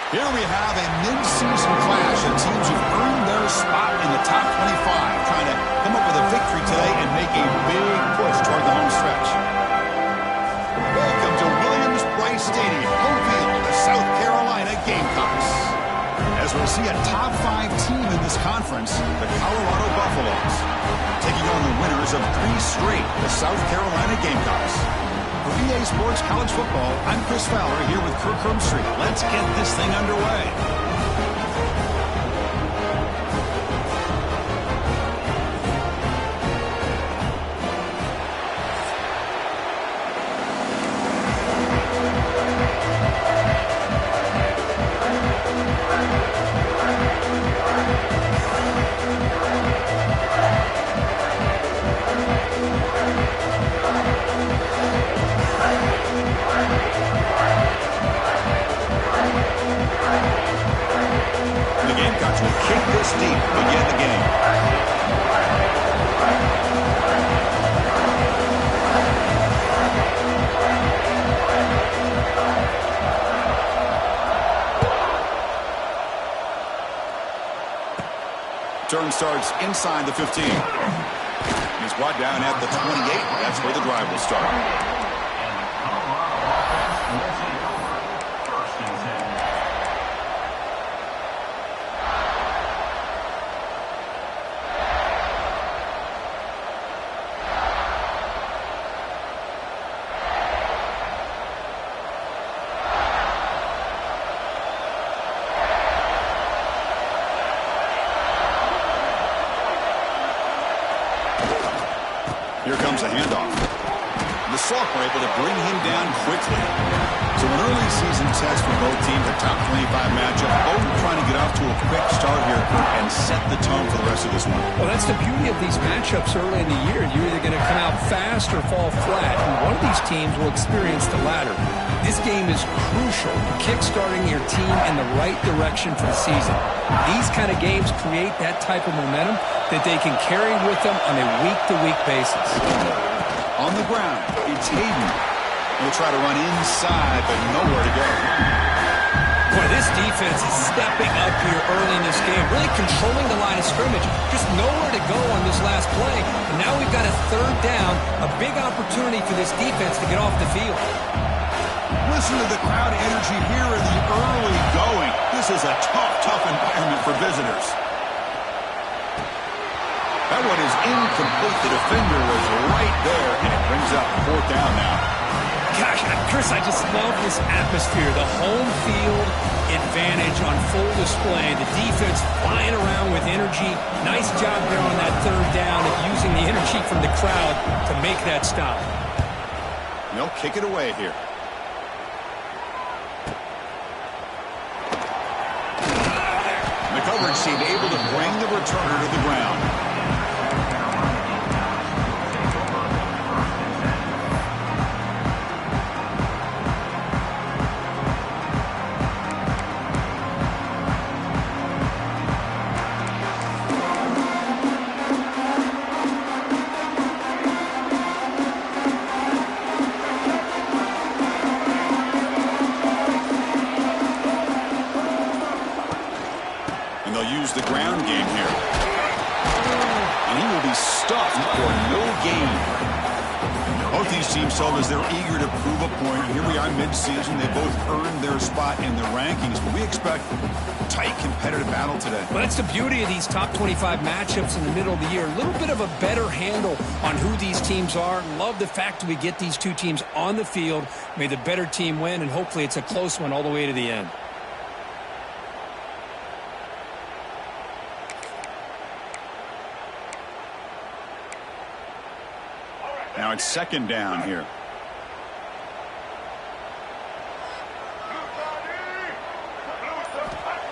Here we have a mid-season clash of teams who've earned their spot in the top 25, trying to come up with a victory today and make a big push toward the home stretch. Welcome to Williams-Brice Stadium, home field of the South Carolina Gamecocks. As we'll see a top 5 team in this conference, the Colorado Buffaloes, taking on the winners of 3 straight, the South Carolina Gamecocks. For EA Sports College Football, I'm Chris Fowler here with Kirk Herbstreit. Let's get this thing underway. The Gamecocks will kick this deep to begin the game. Turn starts inside the 15. He's brought down at the 28. That's where the drive will start. Here comes a handoff. The Salk were able to bring him down quickly. So an early season test for both teams, a top 25 matchup. Both trying to get off to a quick start here and set the tone for the rest of this one. Well, that's the beauty of these matchups early in the year. You're either going to come out fast or fall flat. And one of these teams will experience the latter. This game is crucial, kick-starting your team in the right direction for the season. These kind of games create that type of momentum that they can carry with them on a week-to-week basis. On the ground, it's Hayden. He'll try to run inside, but nowhere to go. Boy, this defense is stepping up here early in this game, really controlling the line of scrimmage. Just nowhere to go on this last play. And now we've got a third down, a big opportunity for this defense to get off the field. Listen to the crowd energy here in the early going. This is a tough environment for visitors. That one is incomplete. The defender was right there, and it brings up 4th down now. Gosh, Chris, I just love this atmosphere. The home field advantage on full display. The defense flying around with energy. Nice job there on that 3rd down of using the energy from the crowd to make that stop. They'll kick it away here. The coverage seemed able to bring the returner to the ground. And they'll use the ground game here. And he will be stuffed for no gain. Both these teams told us they're eager to prove a point. Here we are mid-season. They both earned their spot in the rankings, but we expect a tight, competitive battle today. Well, that's the beauty of these top 25 matchups in the middle of the year. A little bit of a better handle on who these teams are. Love the fact that we get these two teams on the field. May the better team win, and hopefully it's a close one all the way to the end. Now it's 2nd down here.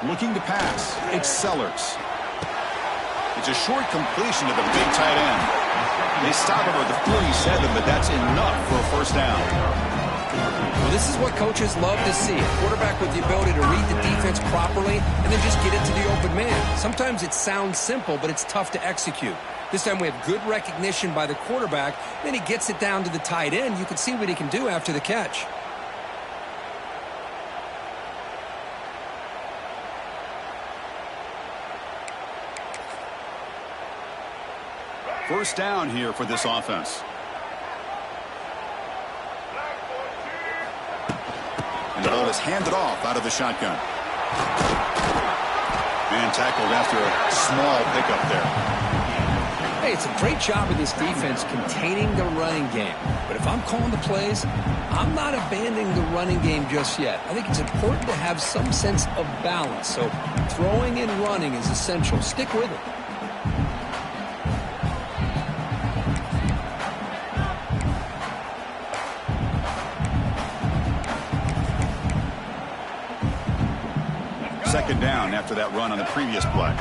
Looking to pass. It's Sellers. It's a short completion to the big tight end. They stop him at the 47, but that's enough for a 1st down. Well, this is what coaches love to see. A quarterback with the ability to read the defense properly and then just get it to the open man. Sometimes it sounds simple, but it's tough to execute. This time we have good recognition by the quarterback. Then he gets it down to the tight end. You can see what he can do after the catch. First down here for this offense. And the ball is handed off out of the shotgun. And tackled after a small pickup there. Hey, it's a great job of this defense containing the running game. But if I'm calling the plays, I'm not abandoning the running game just yet. I think it's important to have some sense of balance. So throwing and running is essential. Stick with it. Second down after that run on the previous play.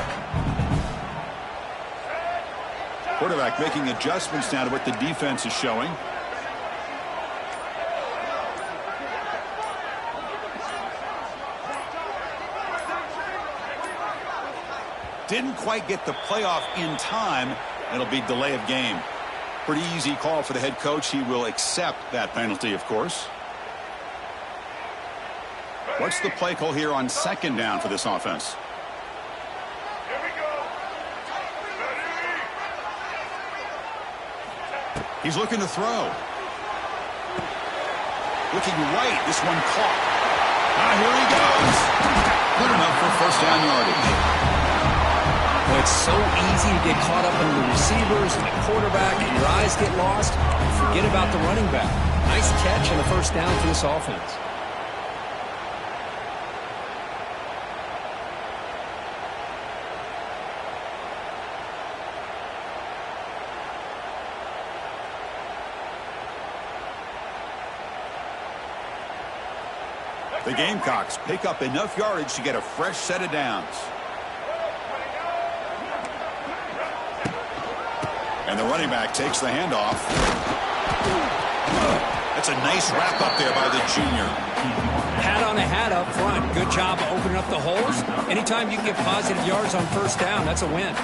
Quarterback making adjustments now to what the defense is showing. Didn't quite get the playoff in time. It'll be delay of game. Pretty easy call for the head coach. He will accept that penalty, of course. What's the play call here on second down for this offense? He's looking to throw. Looking right. This one caught. Here he goes. Good enough for first down yardage. Well, it's so easy to get caught up in the receivers and the quarterback, and your eyes get lost. Forget about the running back. Nice catch and a first down for this offense. The Gamecocks pick up enough yardage to get a fresh set of downs. And the running back takes the handoff. That's a nice wrap up there by the junior. Hat on a hat up front. Good job opening up the holes. Anytime you can get positive yards on first down, that's a win.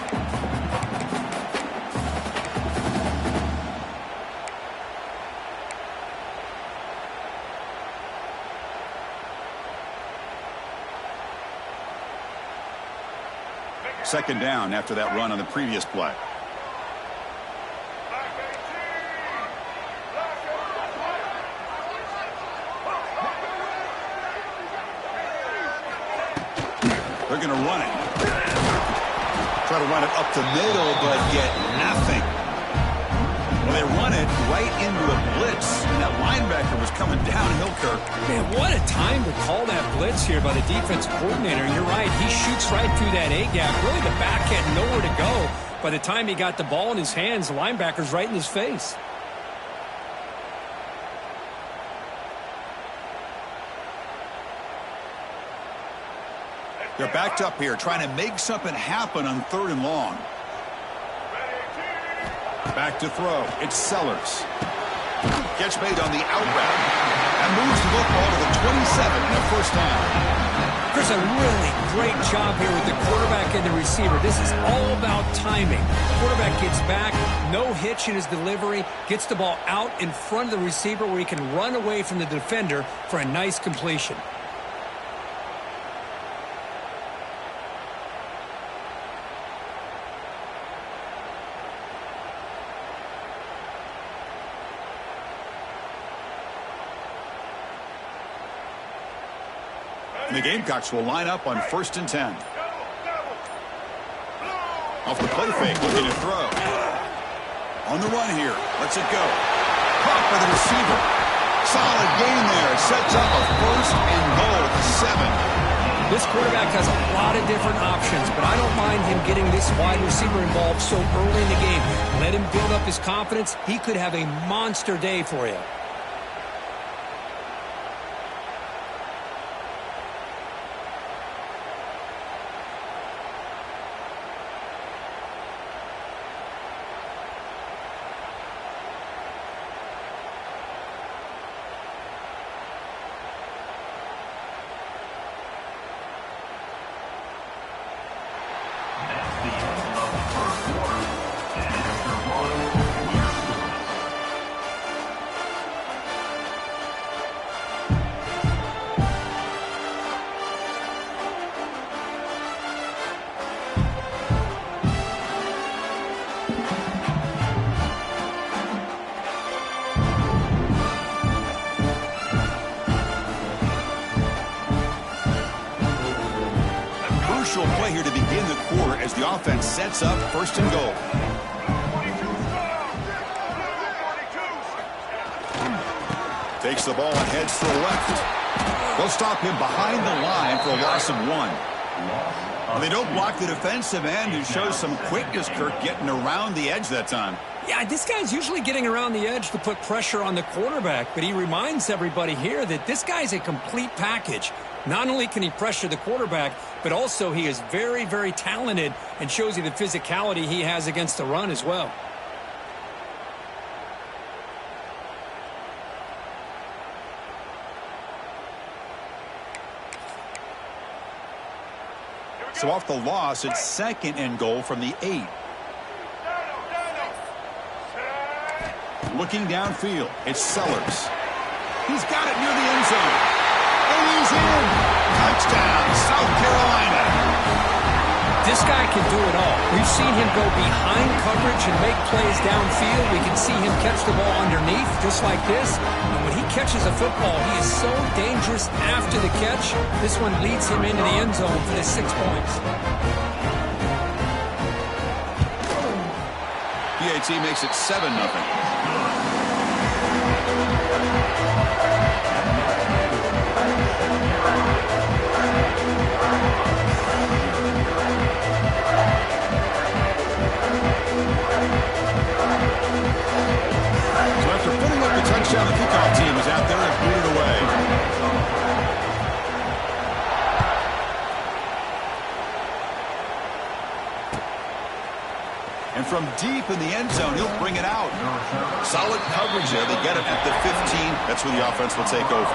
Second down after that run on the previous play. They're going to run it. Try to run it up the middle, but get nothing. Well, they run it right into a blitz, and that linebacker was coming downhill, Kirk. Man, what a time to call that blitz here by the defense coordinator. You're right. He shoots right through that A-gap. Really, the back had nowhere to go. By the time he got the ball in his hands, the linebacker's right in his face. They're backed up here, trying to make something happen on third and long. Back to throw. It's Sellers. Catch made on the out route. And moves the football to the 27 and a first down. Chris, a really great job here with the quarterback and the receiver. This is all about timing. Quarterback gets back, no hitch in his delivery, gets the ball out in front of the receiver where he can run away from the defender for a nice completion. The Gamecocks will line up on 1st and 10. Off the play fake, looking to throw. On the run here, lets it go. Caught by the receiver. Solid gain there. It sets up a 1st and goal at the 7. This quarterback has a lot of different options, but I don't mind him getting this wide receiver involved so early in the game. Let him build up his confidence. He could have a monster day for you. quarter as the offense sets up first and goal. Takes the ball and heads to the left. They'll stop him behind the line for a loss of 1. Well, they don't block the defensive end, who shows some quickness, Kirk, getting around the edge that time. Yeah, this guy's usually getting around the edge to put pressure on the quarterback, but he reminds everybody here that this guy's a complete package. Not only can he pressure the quarterback, but also he is very, very talented and shows you the physicality he has against the run as well. So off the loss, it's second and goal from the 8. Looking downfield, it's Sellers. He's got it near the end zone. And he's in. Touchdown, South Carolina. This guy can do it all. We've seen him go behind coverage and make plays downfield. We can see him catch the ball underneath, just like this. And when he catches a football, he is so dangerous after the catch. This one leads him into the end zone for the 6 points. PAT makes it 7-0. So after putting up the touchdown, the kickoff team is out there and blew it away. And from deep in the end zone, he'll bring it out. Solid coverage there. They get it at the 15. That's where the offense will take over.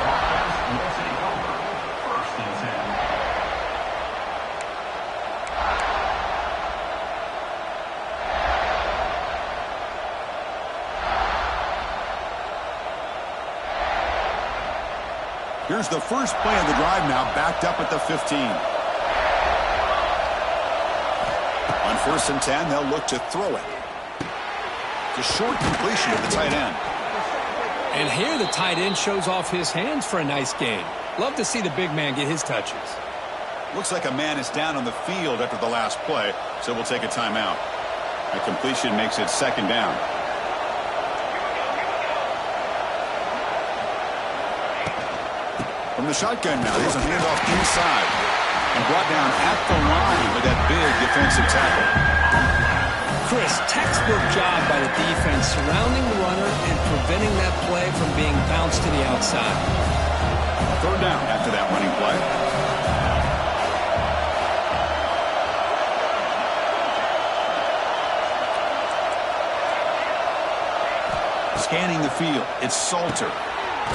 Here's the first play of the drive now, backed up at the 15. On 1st and 10, they'll look to throw it. It's a short completion of the tight end. And here the tight end shows off his hands for a nice gain. Love to see the big man get his touches. Looks like a man is down on the field after the last play, so we'll take a timeout. A completion makes it 2nd down. From the shotgun now, here's a handoff inside. And brought down at the line with that big defensive tackle. Chris, textbook job by the defense surrounding the runner and preventing that play from being bounced to the outside. 3rd down after that running play. Scanning the field, it's Salter.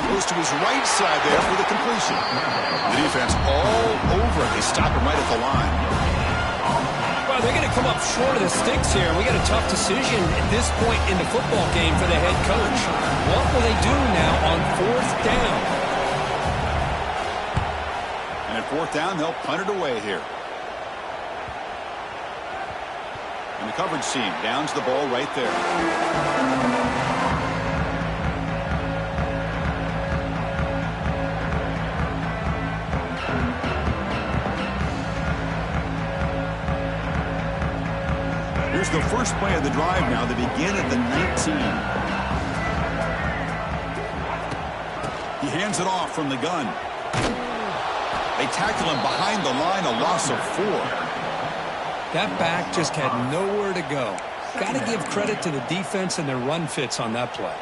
Goes to his right side there for the completion. The defense all over it. They stop him right at the line. Well, they're going to come up short of the sticks here. We got a tough decision at this point in the football game for the head coach. What will they do now on 4th down? And at 4th down, they'll punt it away here. And the coverage team downs the ball right there. Here's the first play of the drive now. They begin at the 19. He hands it off from the gun. They tackle him behind the line, a loss of 4. That back just had nowhere to go. Got to give credit to the defense and their run fits on that play.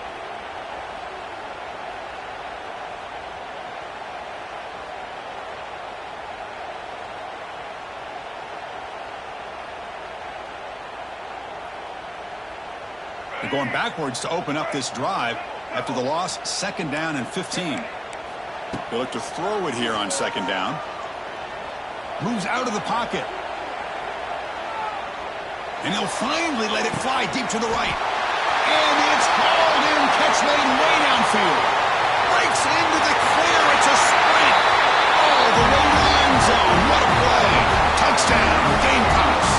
They're going backwards to open up this drive after the loss. 2nd down and 15. They look to throw it here on 2nd down. Moves out of the pocket. And he'll finally let it fly deep to the right. And it's hauled in. Catch made way downfield. Breaks into the clear. It's a sprint. All the way to the end zone. What a play. Touchdown, Gamecocks.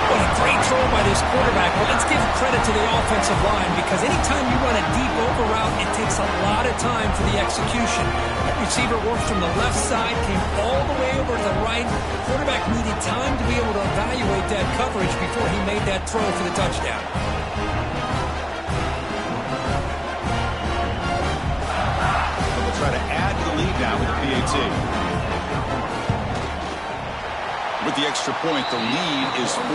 What a Great throw by this quarterback, but let's give credit to the offensive line because anytime you run a deep over route, it takes a lot of time for the execution. That receiver worked from the left side, came all the way over to the right. Quarterback needed time to be able to evaluate that coverage before he made that throw for the touchdown. They'll try to add to the lead now with the PAT. With the extra point, the lead is 14.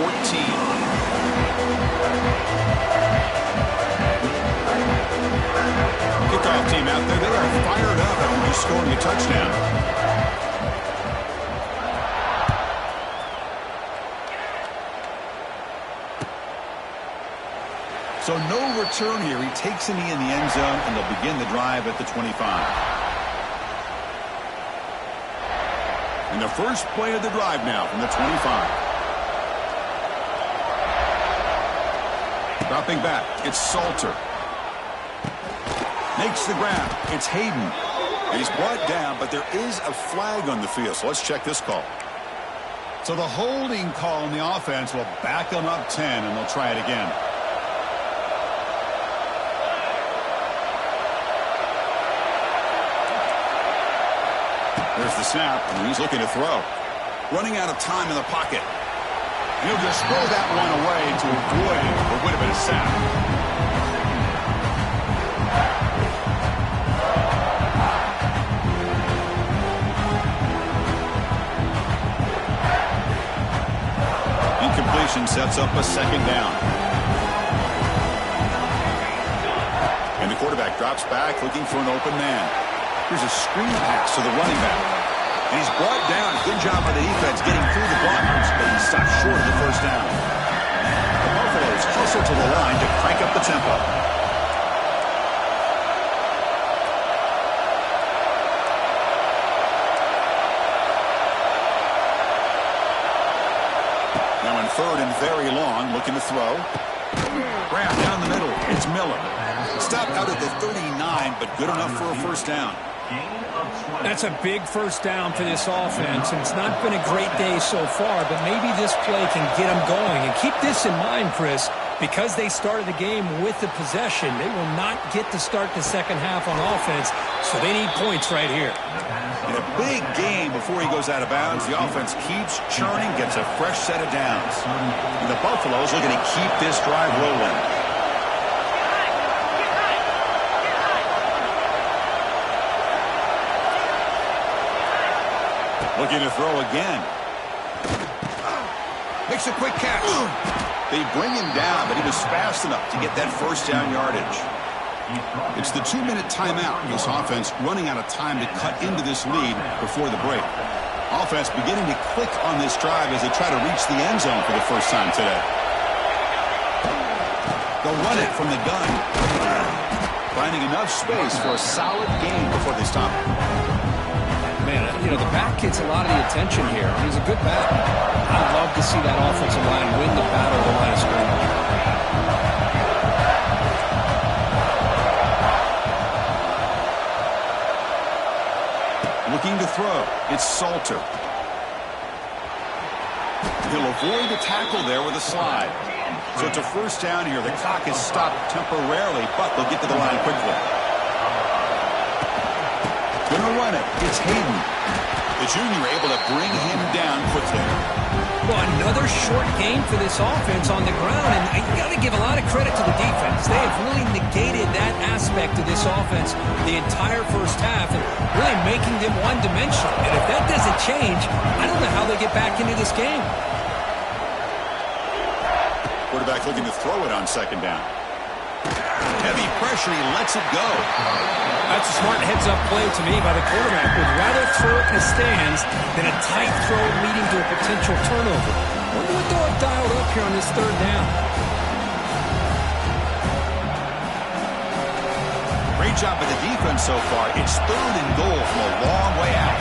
Kickoff team out there. They are fired up after just scoring a touchdown. So no return here. He takes a knee in the end zone, and they'll begin the drive at the 25. And the first play of the drive now from the 25. Dropping back, it's Salter. Makes the grab, it's Hayden. And he's brought down, but there is a flag on the field, so let's check this call. So the holding call on the offense will back them up 10, and they'll try it again. There's the snap, and he's looking to throw. Running out of time in the pocket. He'll just throw that one away to avoid what would have been a sack. Incompletion sets up a second down. And the quarterback drops back looking for an open man. Here's a screen pass to the running back. And he's brought down. Good job by the defense getting through the blockers, but he stopped short of the first down. The Buffaloes hustle to the line to crank up the tempo. Now in third and very long, looking to throw. Grab down the middle. It's Miller. Stopped out at the 39, but good enough for a first down. That's a big first down for this offense, and it's not been a great day so far, but maybe this play can get them going. And keep this in mind, Chris, because they started the game with the possession, they will not get to start the second half on offense, so they need points right here. In a big game before he goes out of bounds, the offense keeps churning, gets a fresh set of downs. And the Buffaloes looking to keep this drive rolling. Looking to throw again. Makes a quick catch. They bring him down, but he was fast enough to get that first down yardage. It's the 2-minute timeout. This offense running out of time to cut into this lead before the break. Offense beginning to click on this drive as they try to reach the end zone for the first time today. They'll run it from the gun. Finding enough space for a solid gain before they stop it. Man, you know, the back gets a lot of the attention here. He's a good back. I'd love to see that offensive line win the battle of the line of scrimmage. Looking to throw. It's Salter. He'll avoid the tackle there with a slide. So it's a first down here. The clock is stopped temporarily, but they'll get to the line quickly. Gonna run it. It's Hayden. The junior able to bring him down quickly. Well, another short game for this offense on the ground, and you got to give a lot of credit to the defense. They have really negated that aspect of this offense the entire first half and really making them one-dimensional. And if that doesn't change, I don't know how they get back into this game. Quarterback looking to throw it on second down. Heavy pressure, he lets it go. That's a smart heads-up play to me by the quarterback. Would rather throw it in the stands than a tight throw leading to a potential turnover. Wonder what they'll have dialed up here on this third down. Great job by the defense so far. It's third and goal from a long way out.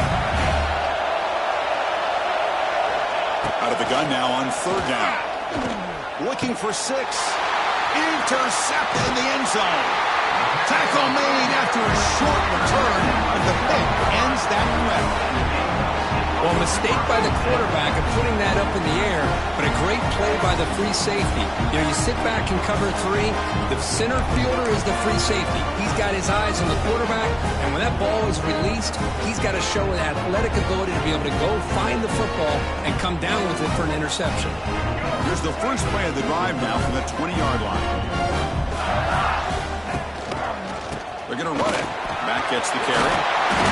Out of the gun now on third down. Looking for 6. Intercepted in the end zone. Tackle made after a short return, and the pick ends that threat. Well, a mistake by the quarterback of putting that up in the air, but a great play by the free safety. You know, you sit back and cover three. The center fielder is the free safety. He's got his eyes on the quarterback, and when that ball is released, he's got to show an athletic ability to be able to go find the football and come down with it for an interception. Here's the first play of the drive now from the 20-yard line. They're going to run it. Back gets the carry.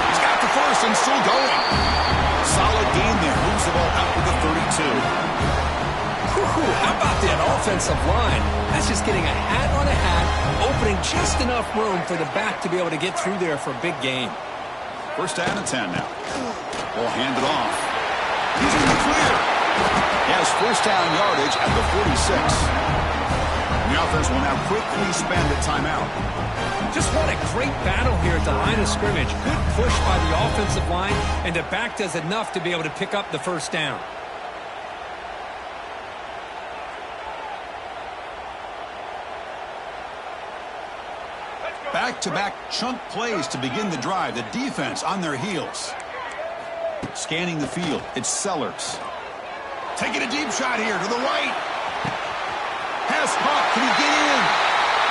He's got the first and still going. Solid gain there. Moves the ball out to the 32. How about that offensive line? That's just getting a hat on a hat, opening just enough room for the back to be able to get through there for a big gain. First down and 10 now. Ball handed off. He's in the clear. He has first down yardage at the 46. The offense will now quickly spend a timeout. Just what a great battle here at the line of scrimmage. Good push by the offensive line, and the back does enough to be able to pick up the first down. Back-to-back chunk plays to begin the drive. The defense on their heels. Scanning the field. It's Sellers. Taking a deep shot here to the right. Pass caught. Can he get in?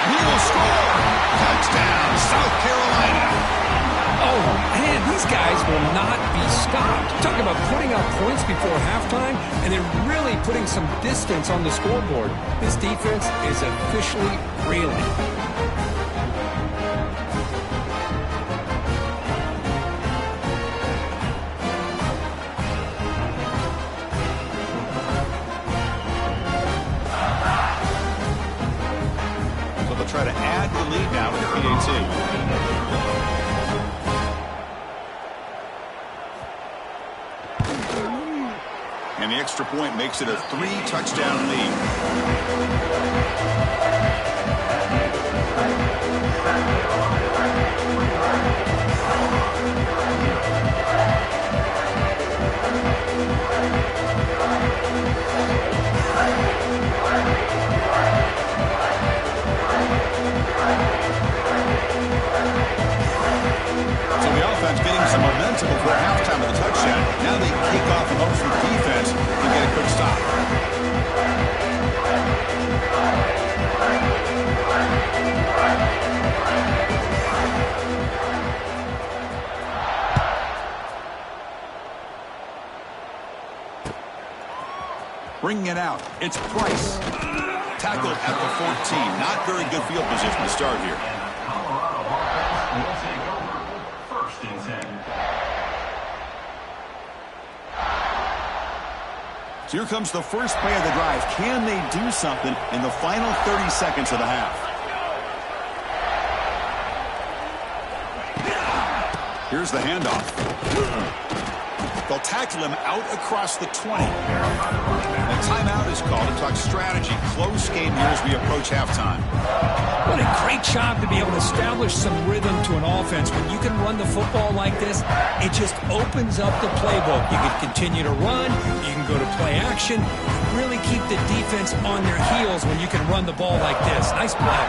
He will score. Touchdown, South Carolina. Oh, man, these guys will not be stopped. Talk about putting up points before halftime and then really putting some distance on the scoreboard. This defense is officially reeling. Try to add the lead now with the PAT. And the extra point makes it a 3-touchdown lead. So the offense getting some momentum before halftime of the touchdown. Now they kick off and hope for the defense to get a quick stop. Bringing it out. It's Price. Tackled at the 14. Not very good field position to start here. So here comes the first play of the drive. Can they do something in the final 30 seconds of the half? Here's the handoff. They'll tackle him out across the 20. A timeout is called to talk strategy. Close game here as we approach halftime. What a great job to be able to establish some rhythm to an offense. When you can run the football like this, it just opens up the playbook. You can continue to run. You can go to play action. Really keep the defense on their heels when you can run the ball like this. Nice play.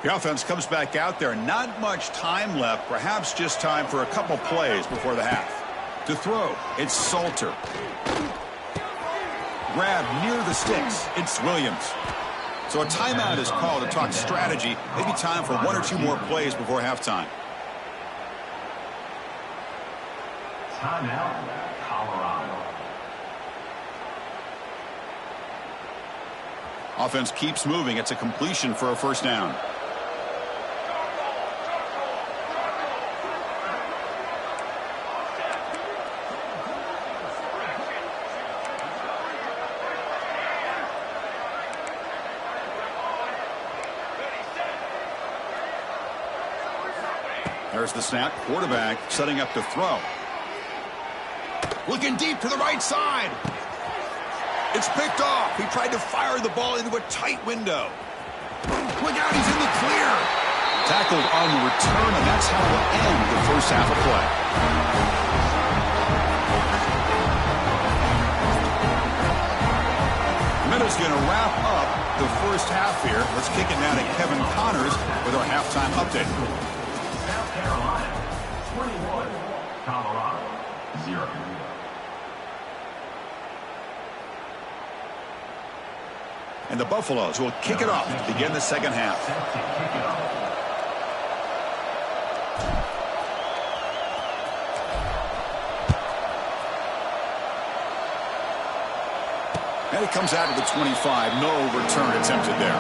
The offense comes back out there. Not much time left. Perhaps just time for a couple plays before the half. To throw, it's Salter. Grab near the sticks. It's Williams. So a timeout is called to talk strategy. Maybe time for one or two more plays before halftime. Timeout, Colorado. Offense keeps moving. It's a completion for a first down. There's the snap. Quarterback setting up to throw. Looking deep to the right side. It's picked off. He tried to fire the ball into a tight window. Look out, he's in the clear. Tackled on the return, and that's how we'll end the first half of play. Minute's going to wrap up the first half here. Let's kick it now to Kevin Connors with our halftime update. South Carolina, 21, Colorado. 0. And the Buffaloes will kick it off to begin the second half. And it comes out of the 25. No return attempted there.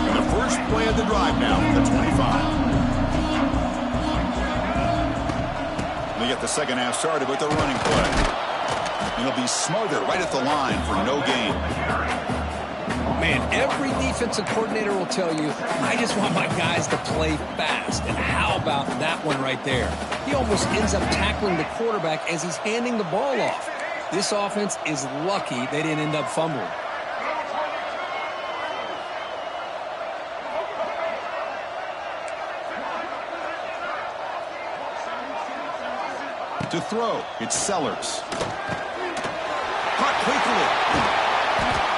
And the first play of the drive now from the 25. They get the second half started with the running play. And he'll be smothered right at the line for no gain. Man, every defensive coordinator will tell you, I just want my guys to play fast. And how about that one right there? He almost ends up tackling the quarterback as he's handing the ball off. This offense is lucky they didn't end up fumbling. To throw, it's Sellers. Caught quickly.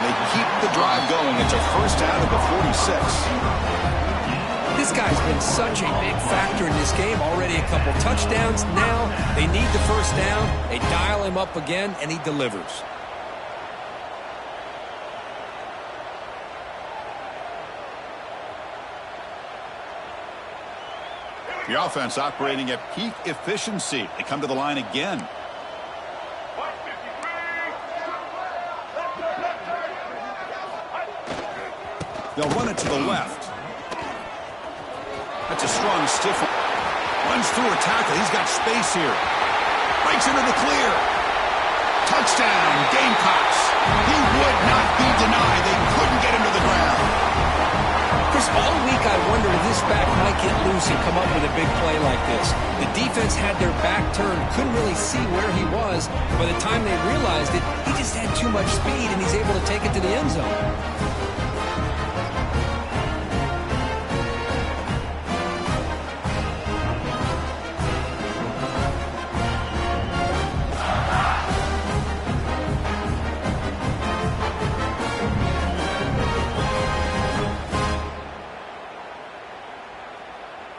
They keep the drive going. It's a first out of the 46. This guy's been such a big factor in this game. Already a couple touchdowns. Now they need the first down. They dial him up again, and he delivers. The offense operating at peak efficiency. They come to the line again. They'll run it to the left. That's a strong stiff one. Runs through a tackle. He's got space here. Breaks into the clear. Touchdown, Gamecocks. He would not be denied. They couldn't get him to the ground. Chris, all week I wondered if this back might get loose and come up with a big play like this. The defense had their back turned, couldn't really see where he was. By the time they realized it, he just had too much speed, and he's able to take it to the end zone.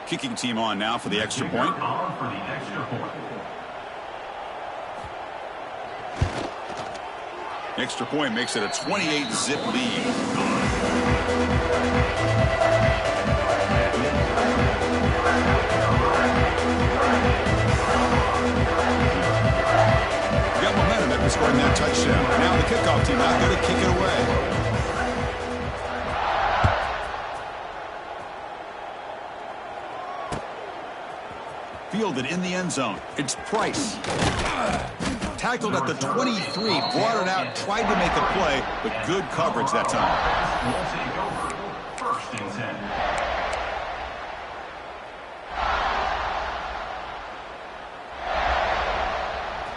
Kicking team on now for the extra point. Extra point makes it a 28-zip lead. Got momentum after scoring that touchdown. Now the kickoff team out there to kick it away. Fielded in the end zone. It's Price. Tackled at the 23. Brought it out. Tried to make a play, but good coverage that time. First and 10.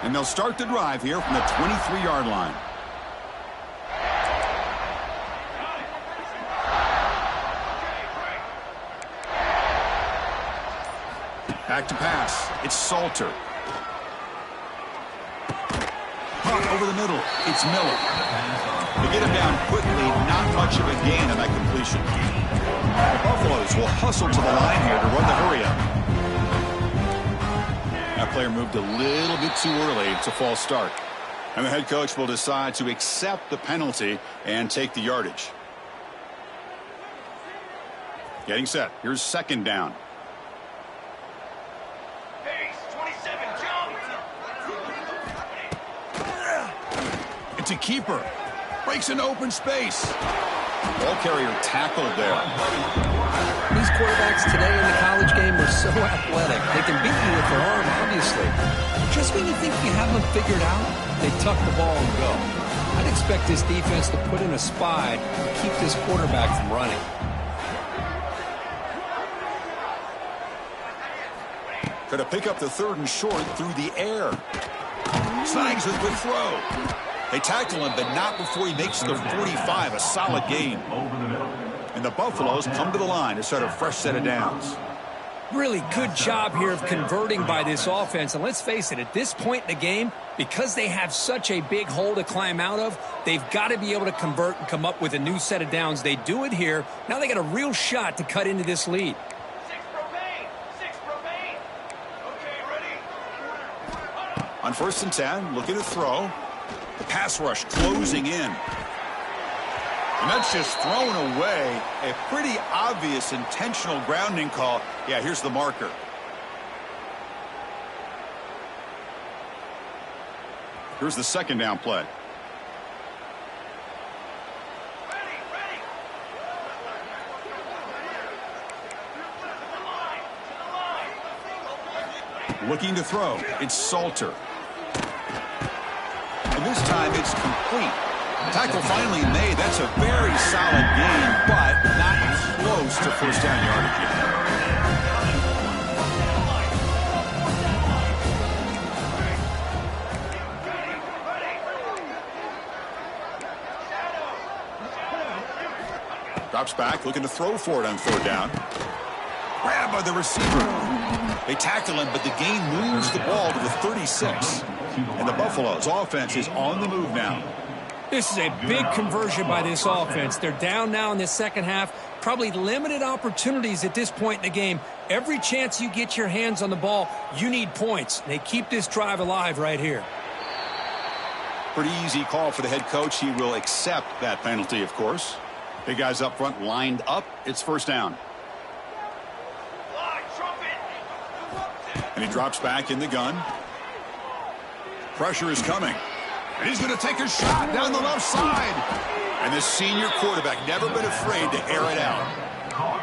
And they'll start the drive here from the 23-yard line. Back to pass. It's Salter. Caught over the middle. It's Miller. They get him down quickly. Not much of a gain on that completion. The Buffaloes will hustle to the line here to run the hurry-up. That player moved a little bit too early. It's a false start. And the head coach will decide to accept the penalty and take the yardage. Getting set. Here's second down. It's a keeper. Breaks into open space. Ball carrier tackled there. These quarterbacks today in the college game are so athletic. They can beat you with their arm, obviously. Just when you think you have them figured out, they tuck the ball and go. I'd expect this defense to put in a spy to keep this quarterback from running. Going to pick up the third and short through the air. Snags a good throw. They tackle him, but not before he makes the 45. A solid gain. And the Buffaloes come to the line to start a fresh set of downs. Really good job here of converting by this offense. And let's face it, at this point in the game, because they have such a big hole to climb out of, they've got to be able to convert and come up with a new set of downs. They do it here. Now they got a real shot to cut into this lead. 6 remain. Okay, ready? On 1st and 10, looking to throw. The pass rush closing in. And that's just thrown away. A pretty obvious intentional grounding call. Yeah, here's the marker. Here's the 2nd down play. Looking to throw. It's Salter. And this time it's complete. Tackle finally made. That's a very solid gain, but not close to 1st down yardage yet. Drops back, looking to throw for it on 3rd down. Grabbed by the receiver. They tackle him, but the gain moves the ball to the 36. And the Buffaloes offense is on the move now. This is a big conversion by this offense. They're down now in the 2nd half. Probably limited opportunities at this point in the game. Every chance you get your hands on the ball, you need points. They keep this drive alive right here. Pretty easy call for the head coach. He will accept that penalty, of course. Big guys up front lined up. It's 1st down. And he drops back in the gun. Pressure is coming. And he's going to take a shot down the left side. And the senior quarterback never been afraid to air it out.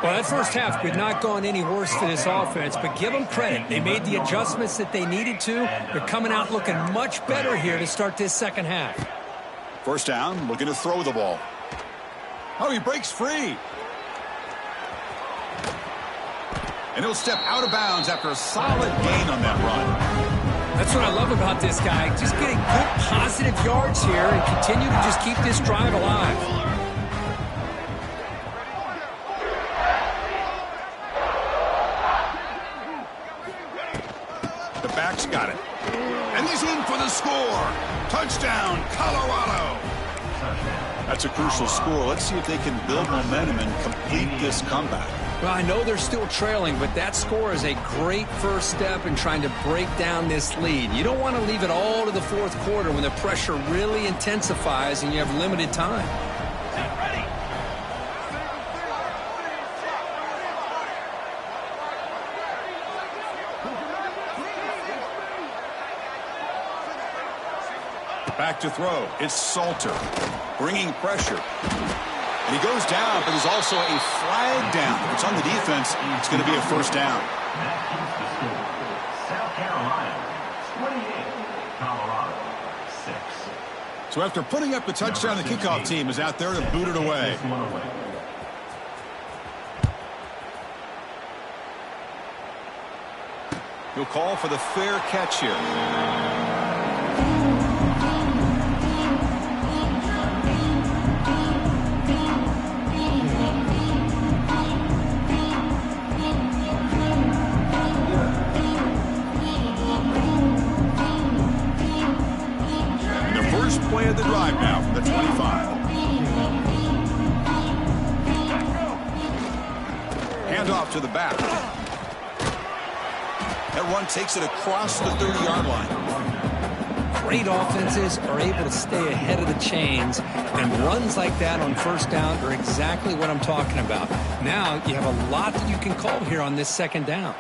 Well, that 1st half could not gone any worse for this offense, but give them credit. They made the adjustments that they needed to. They're coming out looking much better here to start this 2nd half. 1st down, looking to throw the ball. Oh, he breaks free. And he'll step out of bounds after a solid gain on that run. That's what I love about this guy. Just getting good positive yards here and continue to just keep this drive alive. The back's got it. And he's in for the score. Touchdown, Colorado. That's a crucial score. Let's see if they can build momentum and complete this comeback. Well, I know they're still trailing, but that score is a great first step in trying to break down this lead. You don't want to leave it all to the 4th quarter when the pressure really intensifies and you have limited time. Back to throw. It's Salter. Bringing pressure. And he goes down, but there's also a flag down. If it's on the defense, it's going to be a 1st down. South Carolina, 28, Colorado, 6. So after putting up the touchdown, the kickoff team is out there to boot it away. He'll call for the fair catch here. Play of the drive now from the 25. Hand off to the back. That run takes it across the 30-yard line. Great offenses are able to stay ahead of the chains, and runs like that on 1st down are exactly what I'm talking about. Now you have a lot that you can call here on this 2nd down.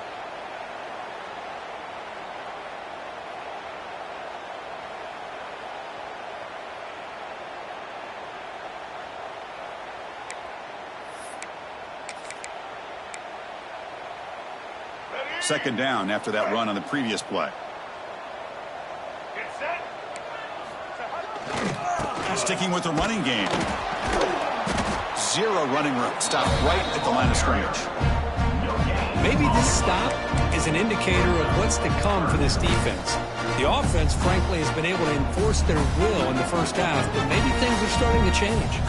Second down after that run on the previous play. Sticking with the running game. 0 running room. Stop right at the line of scrimmage. Maybe this stop is an indicator of what's to come for this defense. The offense, frankly, has been able to enforce their will in the 1st half, but maybe things are starting to change.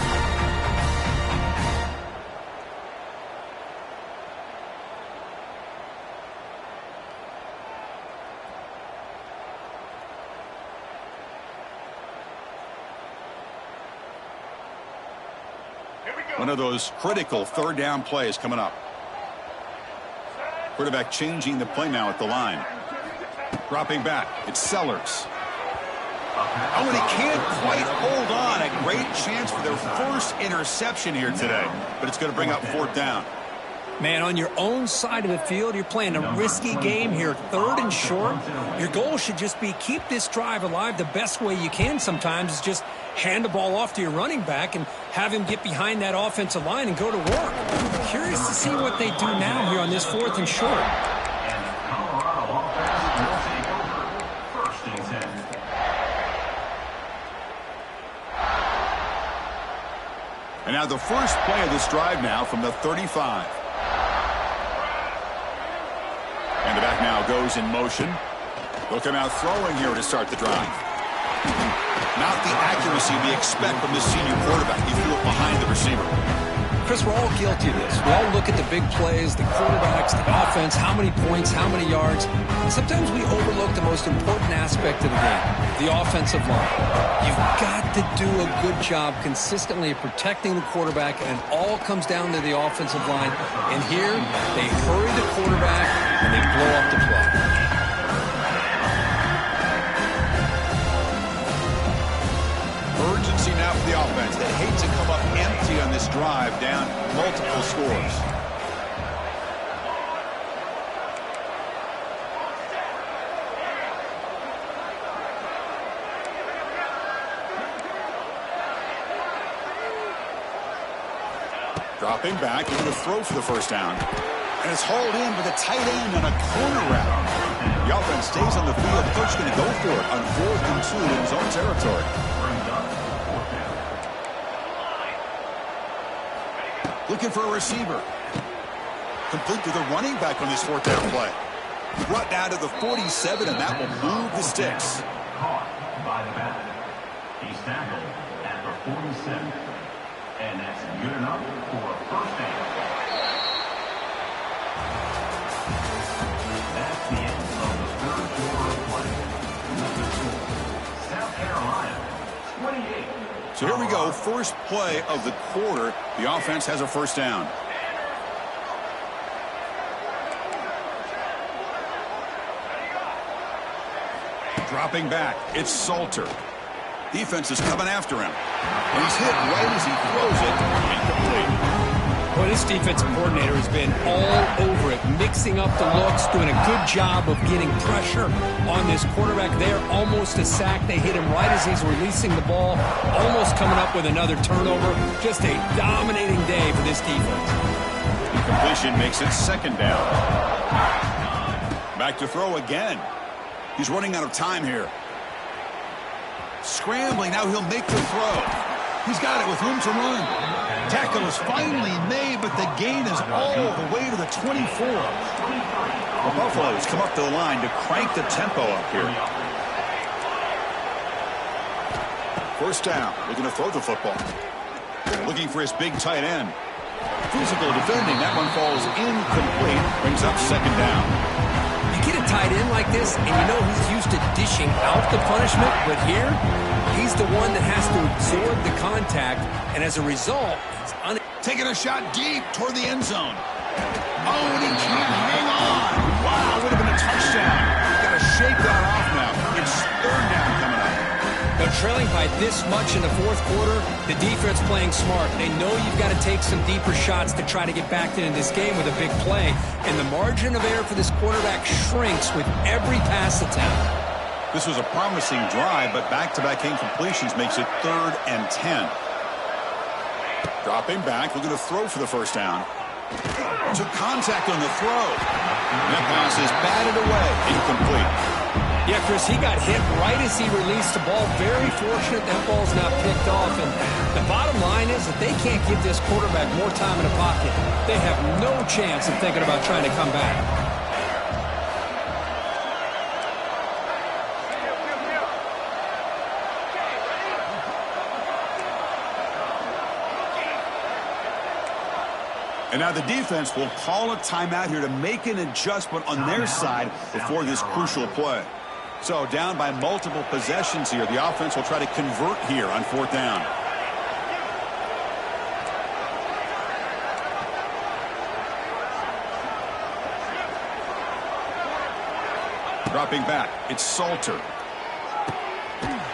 One of those critical third down plays coming up. Quarterback changing the play now at the line. Dropping back. It's Sellers. Oh, and he can't quite hold on. A great chance for their first interception here today. But it's going to bring up fourth down. Man, on your own side of the field, you're playing a risky game here, third and short. Your goal should just be keep this drive alive. The best way you can sometimes is just hand the ball off to your running back and have him get behind that offensive line and go to work. Curious to see what they do now here on this fourth and short. And Colorado offense will take over. First and 10. And now the first play of this drive now from the 35. And the back now goes in motion. They'll come out throwing here to start the drive. Not the accuracy we expect from this senior quarterback. He threw it behind the receiver. Chris, we're all guilty of this. We all look at the big plays, the quarterbacks, the offense, how many points, how many yards. And sometimes we overlook the most important aspect of the game, the offensive line. You've got to do a good job consistently of protecting the quarterback, and it all comes down to the offensive line. And here, they hurry the quarterback, and they blow up the play. Urgency now for the offense. They hate to come up empty on this drive, down multiple scores. Dropping back, looking to throw for the first down. And it's hauled in with a tight end on a corner route. The offense stays on the field. Coach going to go for it on 4th and 2 in his own territory. Looking for a receiver. Complete to the running back on this fourth down play. Brought down to the 47, and that will move the sticks. Caught by the back. He's tackled at the 47. And that's good enough for a first down. That's the end of the third quarter of play. South Carolina, 28. So here we go, first play of the quarter. The offense has a first down. Dropping back, it's Salter. Defense is coming after him. And he's hit right as he throws it. Incomplete. Well, this defensive coordinator has been all over it, mixing up the looks, doing a good job of getting pressure on this quarterback there. Almost a sack. They hit him right as he's releasing the ball, almost coming up with another turnover. Just a dominating day for this defense. Incompletion makes it second down. Back to throw again. He's running out of time here. Scrambling, now he'll make the throw. He's got it with room to run. Tackle is finally made, but the gain is all the way to the 24. The Buffaloes come up to the line to crank the tempo up here. First down, looking to throw the football. Looking for his big tight end. Physical defending, that one falls incomplete, brings up second down. Get a tight end like this, and you know he's used to dishing out the punishment, but here, he's the one that has to absorb the contact, and as a result, he's taking a shot deep toward the end zone. Oh, and he can't hang on. Wow, would have been a touchdown. Got to shake that off now. It's third down coming up. They're trailing by this much in the fourth quarter. The defense playing smart. They know you've got to take some deeper shots to try to get back into this game with a big play. And the margin of error for this quarterback shrinks with every pass attempt. This was a promising drive, but back-to-back incompletions makes it 3rd and 10. Dropping back, looking to throw for the first down. Took contact on the throw. That pass is batted away. Incomplete. Yeah, Chris, he got hit right as he released the ball. Very fortunate that ball's not picked off. And the bottom line is that they can't give this quarterback more time in the pocket. They have no chance of thinking about trying to come back. And now the defense will call a timeout here to make an adjustment on their side before this crucial play. So down by multiple possessions here, the offense will try to convert here on 4th down. Dropping back, it's Salter.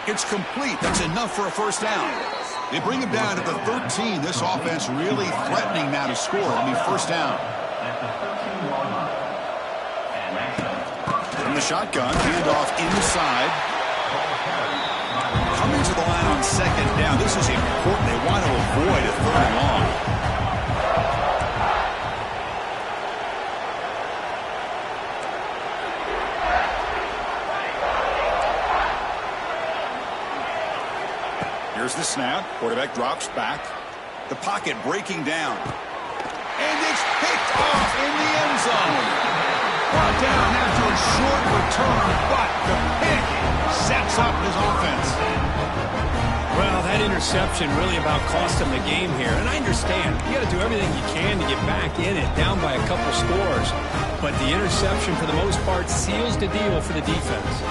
It's complete. That's enough for a first down. They bring him down at the 13. This offense really threatening now to score. It'll be first down. From the shotgun, handoff inside. Coming to the line on second down. This is important. They want to avoid a third and long. Here's the snap. Quarterback drops back. The pocket breaking down. And it's picked off in the end zone. Brought down after a short return, but the pick sets up his offense. Well, that interception really about cost him the game here. And I understand. You got to do everything you can to get back in it, down by a couple scores. But the interception, for the most part, seals the deal for the defense.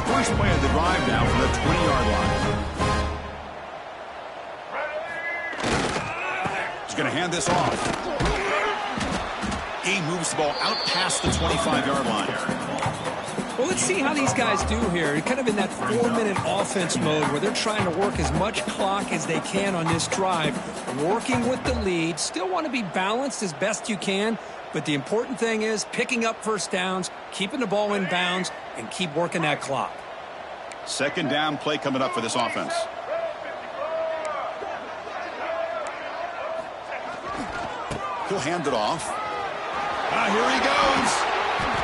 First play of the drive now from the 20-yard line. He's going to hand this off. He moves the ball out past the 25-yard line. Well, let's see how these guys do here. They're kind of in that 4-minute offense mode where they're trying to work as much clock as they can on this drive, working with the lead. Still want to be balanced as best you can, but the important thing is picking up first downs, keeping the ball in bounds, and keep working that clock. Second down play coming up for this offense. He'll hand it off. Here he goes.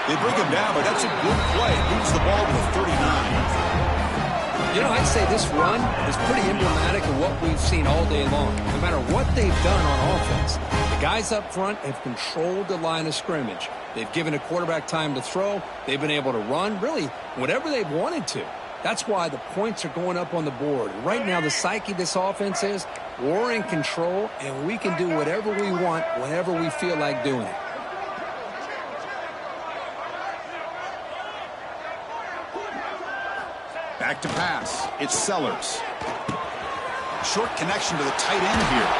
They bring him down, but that's a good play. Moves the ball to the 39. You know, I'd say this run is pretty emblematic of what we've seen all day long. No matter what they've done on offense, the guys up front have controlled the line of scrimmage. They've given a quarterback time to throw. They've been able to run, really, whatever they've wanted to. That's why the points are going up on the board. Right now, the psyche of this offense is we're in control, and we can do whatever we want whenever we feel like doing it. Back to pass. It's Sellers. Short connection to the tight end here.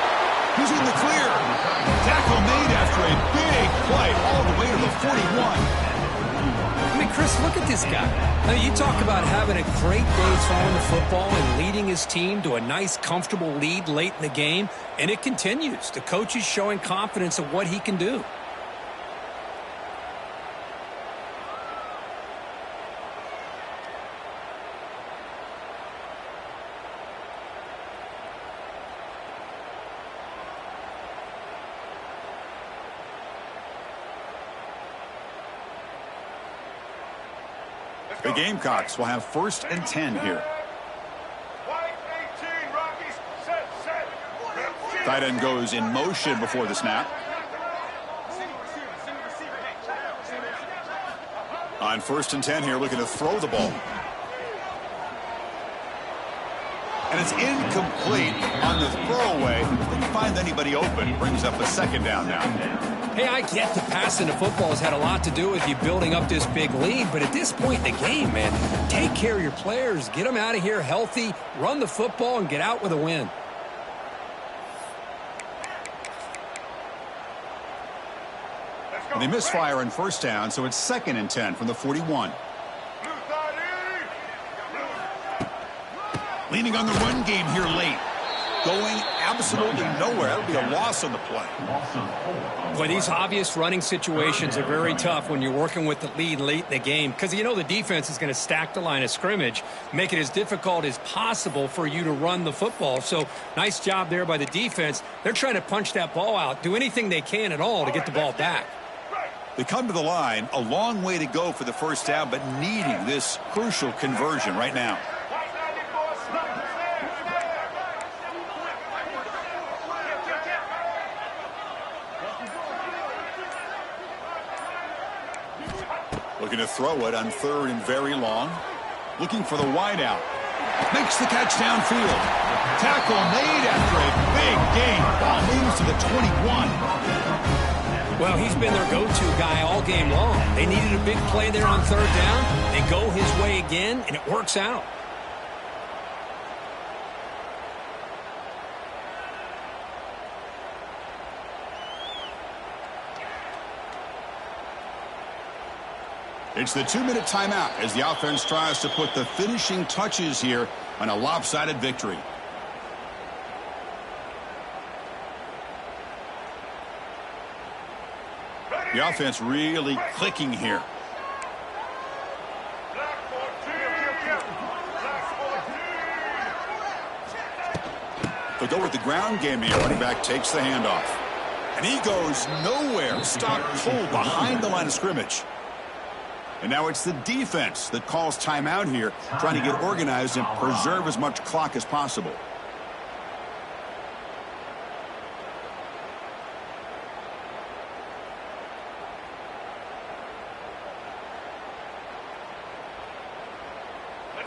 He's in the clear. Tackle made after a big play all the way to the 41. I mean, Chris, look at this guy. I mean, you talk about having a great day throwing the football and leading his team to a nice, comfortable lead late in the game, and it continues. The coach is showing confidence of what he can do. The Gamecocks will have first and 10 here. Tight end goes in motion before the snap. On first and 10 here, looking to throw the ball. And it's incomplete on the throwaway. Didn't find anybody open. Brings up a second down now. Hey, I get the passing of football has had a lot to do with you building up this big lead, but at this point in the game, man, take care of your players. Get them out of here healthy, run the football, and get out with a win. And they misfire on first down, so it's second and 10 from the 41. Leaning on the run game here late. Going absolutely nowhere. That'll be a loss on the play. Boy, these obvious running situations are very tough when you're working with the lead late in the game because you know the defense is going to stack the line of scrimmage, make it as difficult as possible for you to run the football. So nice job there by the defense. They're trying to punch that ball out, do anything they can at all to get the ball back. They come to the line, a long way to go for the first down, but needing this crucial conversion right now. Looking to throw it on third and very long. Looking for the wideout. Makes the catch downfield. Tackle made after a big gain. Ball moves to the 21. Well, he's been their go-to guy all game long. They needed a big play there on third down. They go his way again, and it works out. It's the 2-minute timeout as the offense tries to put the finishing touches here on a lopsided victory. The offense really clicking here. They'll go with the ground game here. Running back takes the handoff. And he goes nowhere. Stop cold behind the line of scrimmage. And now it's the defense that calls timeout here, trying to get organized and preserve as much clock as possible.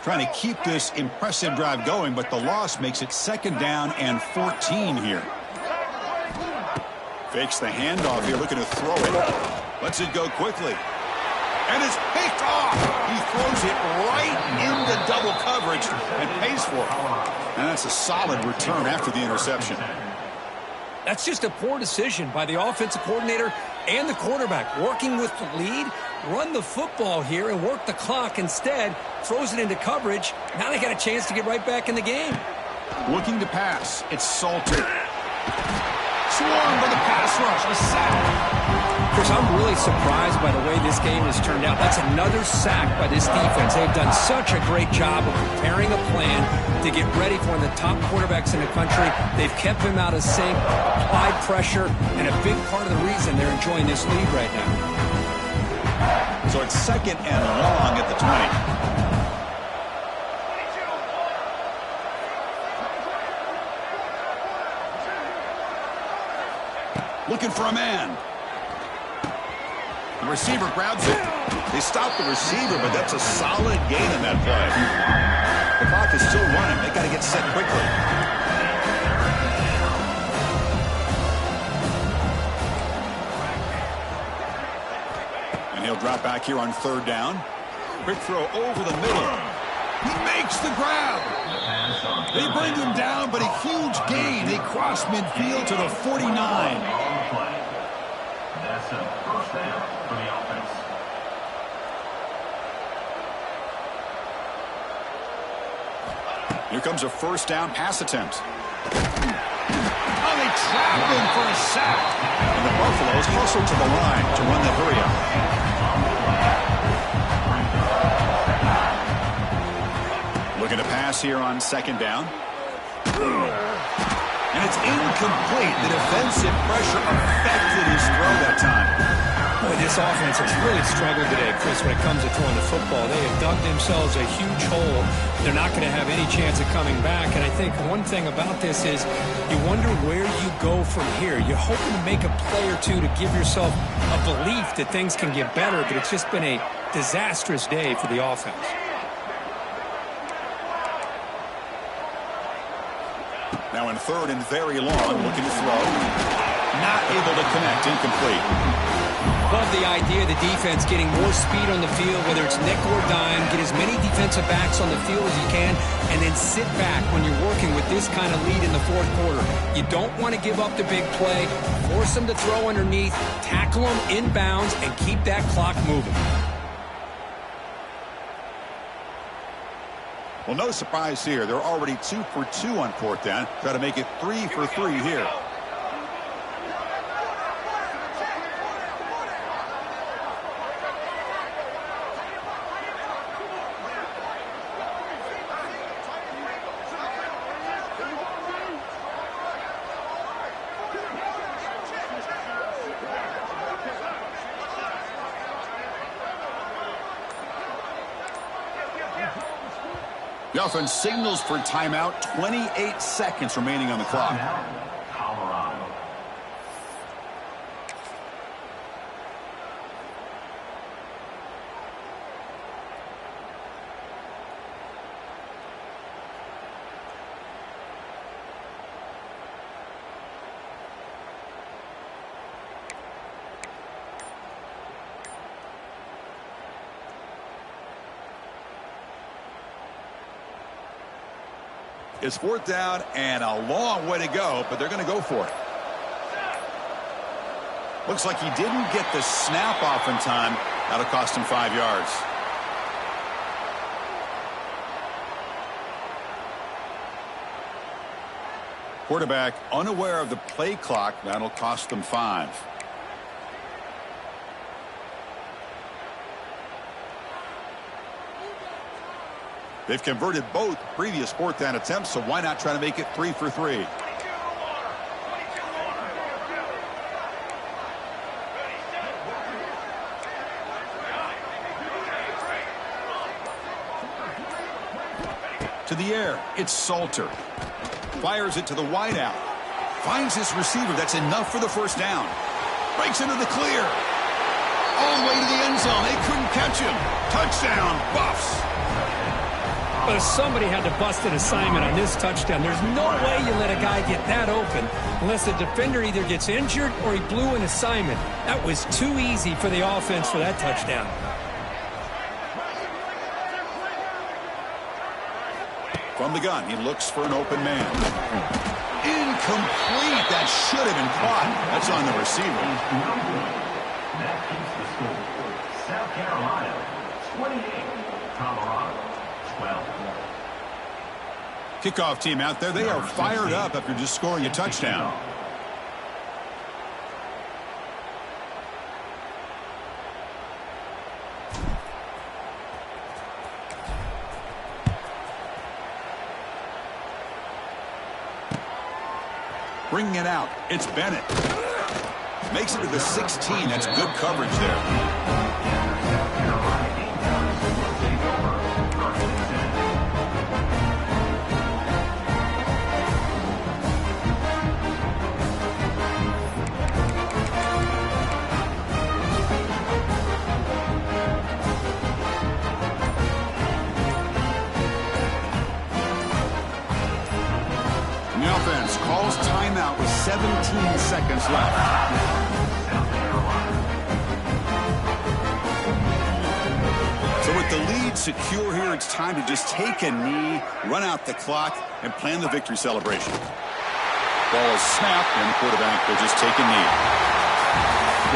Trying to keep this impressive drive going, but the loss makes it 2nd down and 14 here. Fakes the handoff here, looking to throw it. Lets it go quickly. And it's picked off. He throws it right into double coverage and pays for it. And that's a solid return after the interception. That's just a poor decision by the offensive coordinator and the quarterback. Working with the lead, run the football here and work the clock instead. Throws it into coverage. Now they got a chance to get right back in the game. Looking to pass. It's Salter. Swarmed by the pass rush. A sack. Chris, I'm really surprised by the way this game has turned out. That's another sack by this defense. They've done such a great job of preparing a plan to get ready for one of the top quarterbacks in the country. They've kept him out of sync, applied pressure, and a big part of the reason they're enjoying this lead right now. So it's 2nd and long at the 20. Looking for a man. The receiver grabs it. They stop the receiver, but that's a solid gain in that play. The clock is still running. They got to get set quickly. And he'll drop back here on 3rd down. Quick throw over the middle. He makes the grab. They bring him down, but a huge gain. They cross midfield to the 49. That's a 1st down for the offense. Here comes a 1st down pass attempt. Oh, they trap him for a sack. And the Buffaloes hustle to the line to run the hurry up. Looking to pass here on 2nd down. And it's incomplete. The defensive pressure affected his throw that time. Boy, this offense has really struggled today, Chris, when it comes to throwing the football. They have dug themselves a huge hole. They're not going to have any chance of coming back. And I think one thing about this is you wonder where you go from here. You're hoping to make a play or two to give yourself a belief that things can get better, but it's just been a disastrous day for the offense. Now in 3rd and very long, looking to throw. Not able to connect, incomplete. Love the idea of the defense getting more speed on the field, whether it's nickel or dime, get as many defensive backs on the field as you can, and then sit back when you're working with this kind of lead in the 4th quarter. You don't want to give up the big play, force them to throw underneath, tackle them inbounds, and keep that clock moving. Well, no surprise here. They're already 2 for 2 on 4th down. Try to make it 3 for 3 here. The offense signals for timeout. 28 seconds remaining on the clock. Colorado. It's fourth down and a long way to go, but they're going to go for it. Looks like he didn't get the snap off in time. That'll cost him 5 yards. Quarterback unaware of the play clock. That'll cost them 5. They've converted both previous fourth down attempts, so why not try to make it 3 for 3? To the air, it's Salter. Fires it to the wideout. Finds his receiver. That's enough for the first down. Breaks into the clear. All the way to the end zone. They couldn't catch him. Touchdown, Buffs. But somebody had to bust an assignment on this touchdown. There's no way you let a guy get that open unless the defender either gets injured or he blew an assignment. That was too easy for the offense for that touchdown. From the gun, he looks for an open man. Incomplete. That should have been caught. That's on the receiver. That keeps the score. South Carolina, 28. Colorado, 12. Kickoff team out there. They are fired up after just scoring a touchdown. Bringing it out. It's Bennett. Makes it to the 16. That's good coverage there. Calls timeout with 17 seconds left. So with the lead secure here, it's time to just take a knee, run out the clock, and plan the victory celebration. Ball is snapped, and the quarterback will just take a knee.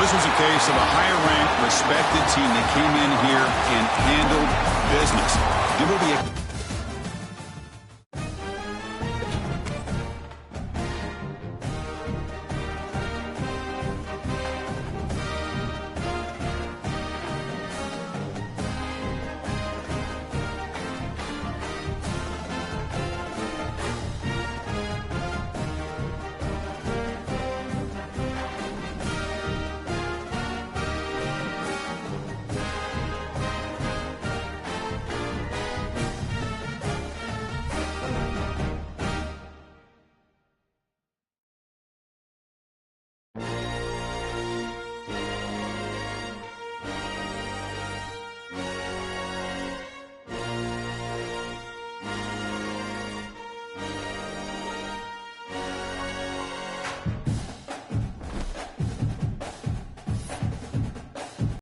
This was a case of a higher-ranked, respected team that came in here and handled business. It will be a